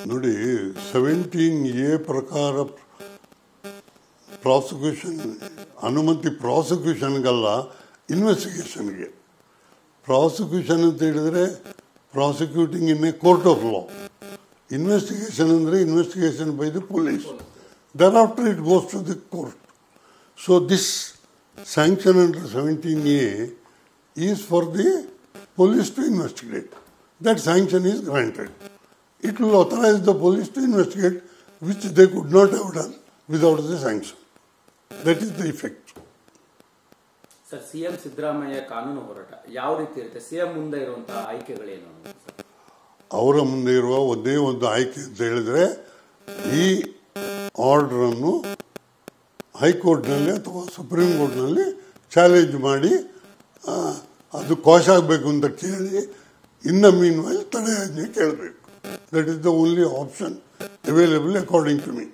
ನೋಡಿ 17A ಪ್ರಕಾರ prosecution ಅನುಮತಿ ಪ್ರಾಸಿಕ್ಯೂಷನ್ಗಲ್ಲ, ಇನ್ವೆಸ್ಟಿಗೇಷನ್ಗೆ. ಪ್ರಾಸಿಕ್ಯೂಷನ್ ಅಂತ ಹೇಳಿದರೆ prosecuting in a court of law. Investigation ಅಂದರೆ investigation by the police. Thereafter it goes to the court. So this sanction under 17A is for the police to investigate. That sanction is granted. It will authorize the police to investigate, which they could not have done without the sanction. That is the effect. Sir, CM Siddaramaiah ಕಾನೂನು ಹೋರಾಟ ಯಾವ ರೀತಿ ಇರುತ್ತೆ? CM ಮುಂದೆ ಇರುವಂತಹ ಆಯ್ಕೆಗಳೇನು? ಅವರ ಮುಂದೆ ಇರುವ ಒಂದೇ ಒಂದು ಆಯ್ಕೆ ಅಂತ ಹೇಳಿದ್ರೆ, ಈ ಆರ್ಡರ್ ಅನ್ನು ಹೈಕೋರ್ಟ್ನಲ್ಲಿ ಅಥವಾ ಸುಪ್ರೀಂ ಕೋರ್ಟ್ನಲ್ಲಿ ಚಾಲೆಂಜ್ ಮಾಡಿ ಅದು ಕ್ವಾಶ್ ಆಗಬೇಕು ಅಂತ ಕೇಳಿ ಇನ್ ದ ಮೀನ್ ವೈಲ್ ತಡೆಯಾಜ್ಞೆ ಕೇಳಬೇಕು. That is the only option available according to me.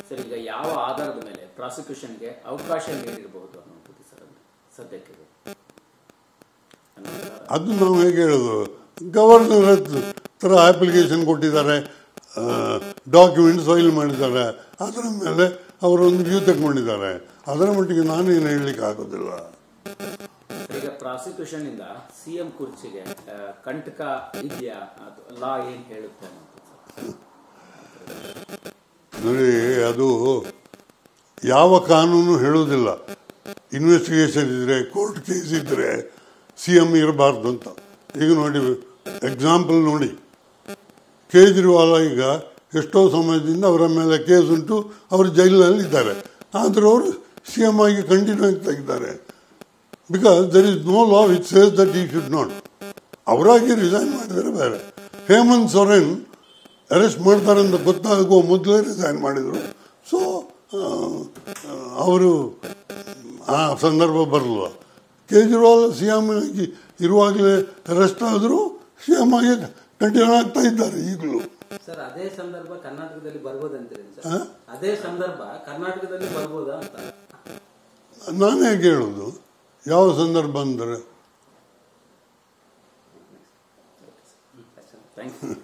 Sir, ಈಗ ಯಾವ ಆಧಾರದ ಮೇಲೆ ಪ್ರಾಸಿಕ್ಯೂಷನ್ಗೆ ಅವಕಾಶ ನೀಡಿರಬಹುದು ಅನ್ನೋದು ಸರ್ ಸದ್ಯಕ್ಕೆ ಅದು ನಾವು ಹೇಗೆ ಹೇಳೋದು? ಗವರ್ನರ್ ಹತ್ರ ಅಪ್ಲಿಕೇಶನ್ ಕೊಟ್ಟಿದ್ದಾರೆ, ಡಾಕ್ಯುಮೆಂಟ್ಸ್ ಫೈಲ್ ಮಾಡಿದ್ದಾರೆ, ಅದರ ಮೇಲೆ ಅವರೊಂದು ವ್ಯೂ ತಗೊಂಡಿದ್ದಾರೆ. ಅದರ ಮಟ್ಟಿಗೆ ನಾನೇನು ಹೇಳಲಿಕ್ಕೆ ಆಗೋದಿಲ್ಲ. ಈಗ ಪ್ರಾಸಿಕ್ಯೂಷನ್ ಇಂದ ಸಿಎಂ ಕುರ್ಚಿಗೆ ಕಂಟಕ ಇದೆಯಾ? ಲಾ ಏನ್ ಹೇಳುತ್ತೆ? ನೋಡಿ, ಅದು ಯಾವ ಕಾನೂನು ಹೇಳುವುದಿಲ್ಲ. ಇನ್ವೆಸ್ಟಿಗೇಷನ್ ಇದ್ರೆ, ಕೋರ್ಟ್ ಕೇಸ್ ಇದ್ರೆ ಸಿಎಂ ಇರಬಾರ್ದು ಅಂತ. ಈಗ ನೋಡಿ, ಎಕ್ಸಾಂಪಲ್ ನೋಡಿ, ಕೇಜ್ರಿವಾಲ್ ಈಗ ಎಷ್ಟೋ ಸಮಯದಿಂದ ಅವರ ಮೇಲೆ ಕೇಸ್ ಉಂಟು, ಅವರು ಜೈಲಿನಲ್ಲಿ ಇದ್ದಾರೆ. ಆದರೂ ಅವರು ಸಿಎಂ ಆಗಿ ಕಂಟಿನ್ಯೂ ಆಗ್ತಾ ಇದ್ದಾರೆ. Because there is no law which says that he should not. ಅವರಾಗಿ ರಿಸೈನ್ ಮಾಡಿದರೆ ಬೇರೆ. ಹೇಮಂತ್ ಸೊರೇನ್ ಅರೆಸ್ಟ್ ಮಾಡ್ತಾರೆ ಅಂತ ಗೊತ್ತಾಗುವ ಮೊದಲೇ ರಿಸೈನ್ ಮಾಡಿದರು. ಸೊ ಅವರು ಆ ಸಂದರ್ಭ ಬರಲ್ಲ. ಕೇಜ್ರಿವಾಲ್ ಸಿಎಂ ಆಗಿ ಇರುವಾಗಲೇ ಅರೆಸ್ಟ್ ಆದರೂ ಸಿಎಂ ಆಗಿ ಕಂಟಿನ್ಯೂ ಆಗ್ತಾ ಇದ್ದಾರೆ ಈಗಲೂ. ಸರ್, ಅದೇ ಸಂದರ್ಭ ಕರ್ನಾಟಕದಲ್ಲಿ ಬರ್ಬೋದಂತೀರಿ ಸರ್? ಅದೇ ಸಂದರ್ಭ ಕರ್ನಾಟಕದಲ್ಲಿ ಬರ್ಬೋದಾ ಅಂತ ನಾನು ಹೇಗೆ ಹೇಳೋದು? ಯಾವ ಸಂದರ್ಭ ಅಂದರೆ? Thank you.